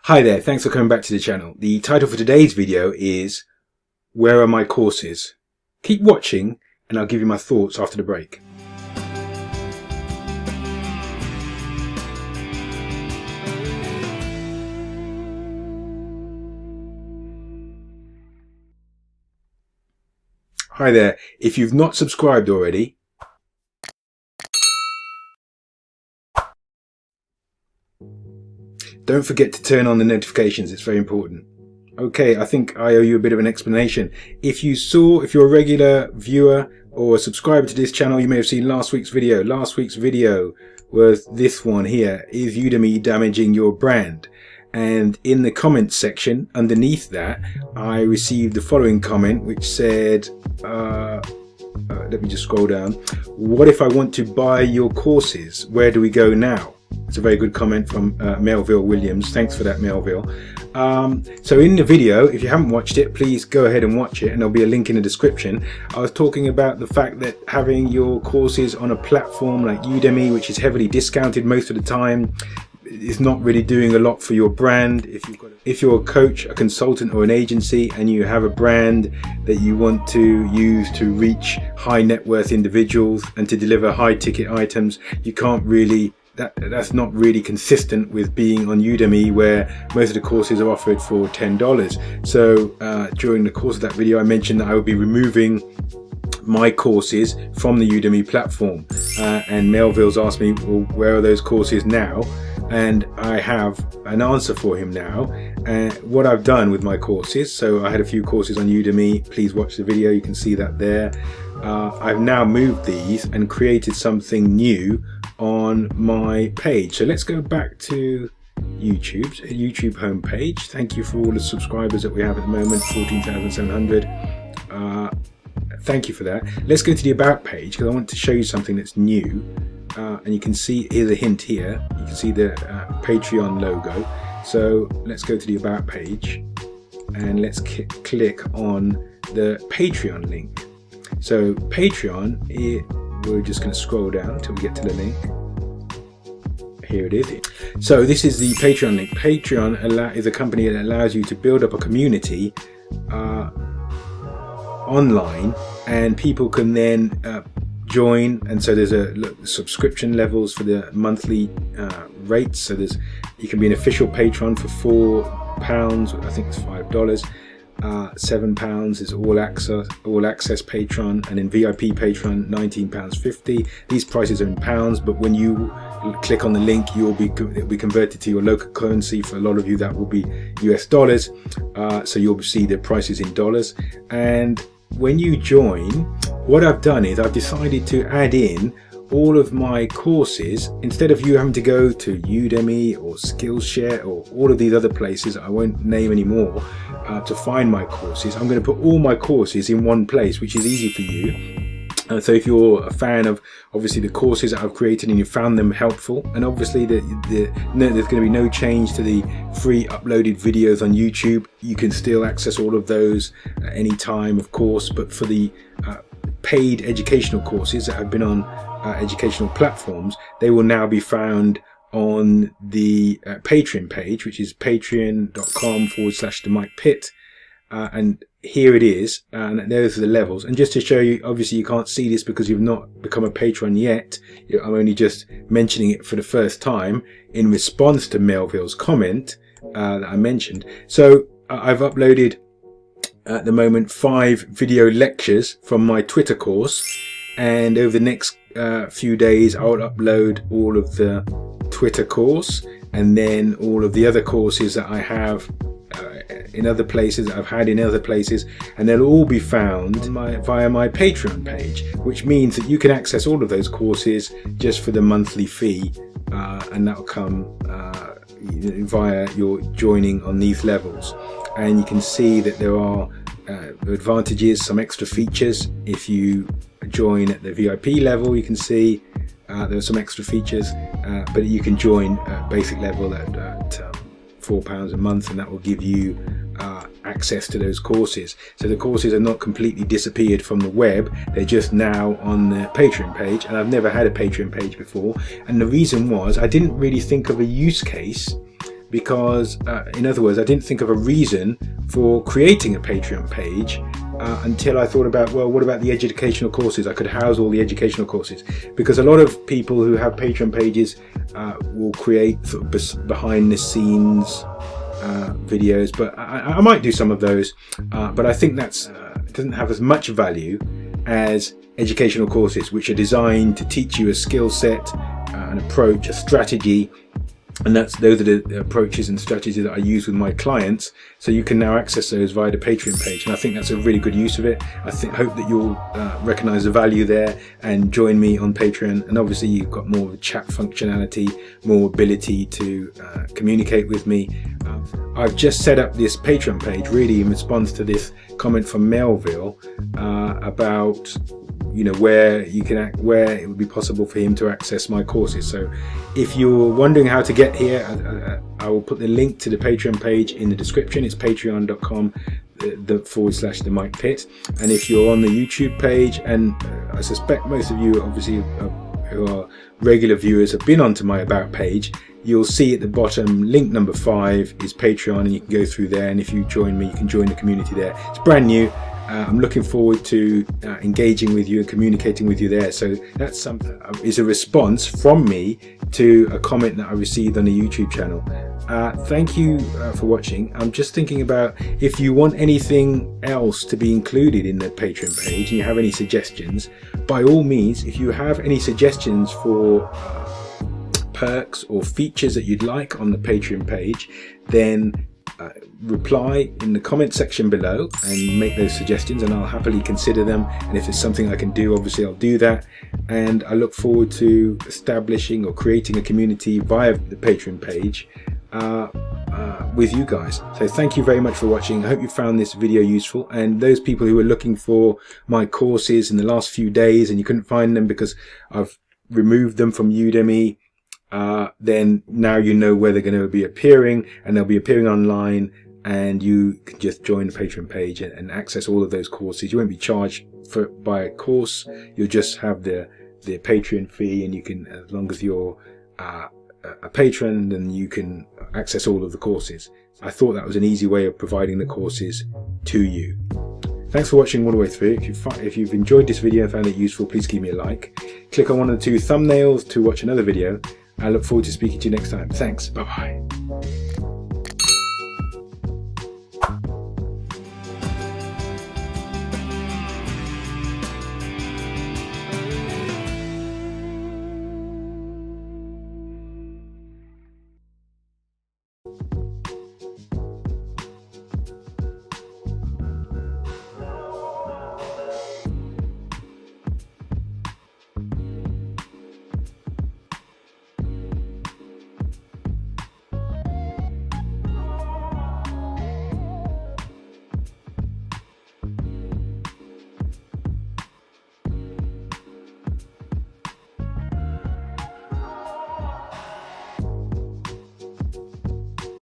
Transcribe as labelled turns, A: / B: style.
A: Hi there, thanks for coming back to the channel. The title for today's video is Where Are My Courses? Keep watching and I'll give you my thoughts after the break. Hi there, if you've not subscribed already, don't forget to turn on the notifications, it's very important. Okay, I think I owe you a bit of an explanation. If you're a regular viewer or a subscriber to this channel, you may have seen last week's video. Last week's video was this one here, is Udemy damaging your brand? And in the comments section underneath that, I received the following comment which said, let me just scroll down. What if I want to buy your courses? Where do we go now? It's a very good comment from Melville Williams. Thanks for that, Melville. So in the video, if you haven't watched it, please go ahead and watch it, and there'll be a link in the description. I was talking about the fact that having your courses on a platform like Udemy, which is heavily discounted most of the time, is not really doing a lot for your brand. If you're a coach, a consultant or an agency and you have a brand that you want to use to reach high net worth individuals and to deliver high ticket items, you can't really, that's not really consistent with being on Udemy, where most of the courses are offered for $10. So during the course of that video, I mentioned that I would be removing my courses from the Udemy platform, and Melville's asked me, well, where are those courses now? And I have an answer for him now. What I've done with my courses, so I had a few courses on Udemy, please watch the video, you can see that there. I've now moved these and created something new on my page. So let's go back to YouTube homepage. Thank you for all the subscribers that we have at the moment, 14,700. Thank you for that. Let's go to the About page because I want to show you something that's new. And you can see, here's a hint here, you can see the Patreon logo. So let's go to the About page and let's click on the Patreon link. So Patreon, we're just going to scroll down until we get to the link. Here it is. So this is the Patreon link. Patreon is a company that allows you to build up a community online, and people can then join, and so there's a subscription levels for the monthly rates. So you can be an official patron for £4, I think it's $5. £7 is all access patron, and in VIP patron £19.50. These prices are in pounds, but when you click on the link, it'll be converted to your local currency. For a lot of you, that will be US dollars. So you'll see the prices in dollars. And when you join, what I've done is I've decided to add in all of my courses. Instead of you having to go to Udemy or Skillshare or all of these other places I won't name anymore to find my courses, I'm going to put all my courses in one place, which is easy for you. So if you're a fan of obviously the courses that I've created and you found them helpful, and obviously there's going to be no change to the free uploaded videos on YouTube, you can still access all of those at any time, of course. But for the paid educational courses that have been on educational platforms, they will now be found on the Patreon page, which is patreon.com/the Mike Pitt. And here it is, and those are the levels. And just to show you, obviously you can't see this because you've not become a patron yet. I'm only just mentioning it for the first time in response to Melville's comment that I mentioned. So I've uploaded at the moment 5 video lectures from my Twitter course, and over the next few days I'll upload all of the Twitter course and then all of the other courses that I have in other places, that I've had in other places, and they'll all be found via my Patreon page, which means that you can access all of those courses just for the monthly fee, and that'll come via your joining on these levels. And you can see that there are advantages, some extra features. If you join at the VIP level, you can see there are some extra features, but you can join basic level at £4 a month, and that will give you access to those courses. So the courses are not completely disappeared from the web, they're just now on the Patreon page, and I've never had a Patreon page before. And the reason was I didn't really think of a use case because, in other words, I didn't think of a reason for creating a Patreon page until I thought about, well, what about the educational courses? I could house all the educational courses, because a lot of people who have Patreon pages will create sort of behind the scenes videos, but I might do some of those, but I think that's doesn't have as much value as educational courses, which are designed to teach you a skill set, an approach, a strategy, and those are the approaches and strategies that I use with my clients. So you can now access those via the Patreon page, and I think that's a really good use of it. Hope that you'll recognize the value there and join me on Patreon. And obviously you've got more of a chat functionality, more ability to communicate with me. I've just set up this Patreon page really in response to this comment from Melville about where it would be possible for him to access my courses. So if you're wondering how to get here, I will put the link to the Patreon page in the description. It's patreon.com/the Mike Pitt. And if you're on the YouTube page, and I suspect most of you obviously who are regular viewers have been onto my About page, you'll see at the bottom link number 5 is Patreon, and you can go through there, and if you join me, you can join the community there. It's brand new. I'm looking forward to engaging with you and communicating with you there. So that's something is a response from me to a comment that I received on the YouTube channel. Thank you for watching. I'm just thinking about if you want anything else to be included in the Patreon page and you have any suggestions, by all means, if you have any suggestions for perks or features that you'd like on the Patreon page, then reply in the comment section below and make those suggestions, and I'll happily consider them. And if it's something I can do, obviously I'll do that. And I look forward to establishing or creating a community via the Patreon page with you guys. So thank you very much for watching. I hope you found this video useful, and those people who are looking for my courses in the last few days and you couldn't find them because I've removed them from Udemy, then now you know where they're going to be appearing, and they'll be appearing online, and you can just join the Patreon page and access all of those courses. You won't be charged by a course. You'll just have the Patreon fee, and you can, as long as you're a patron, then you can access all of the courses. I thought that was an easy way of providing the courses to you. Thanks for watching all the way through. If you've enjoyed this video and found it useful, please give me a like. Click on one of the 2 thumbnails to watch another video. I look forward to speaking to you next time. Thanks. Bye-bye.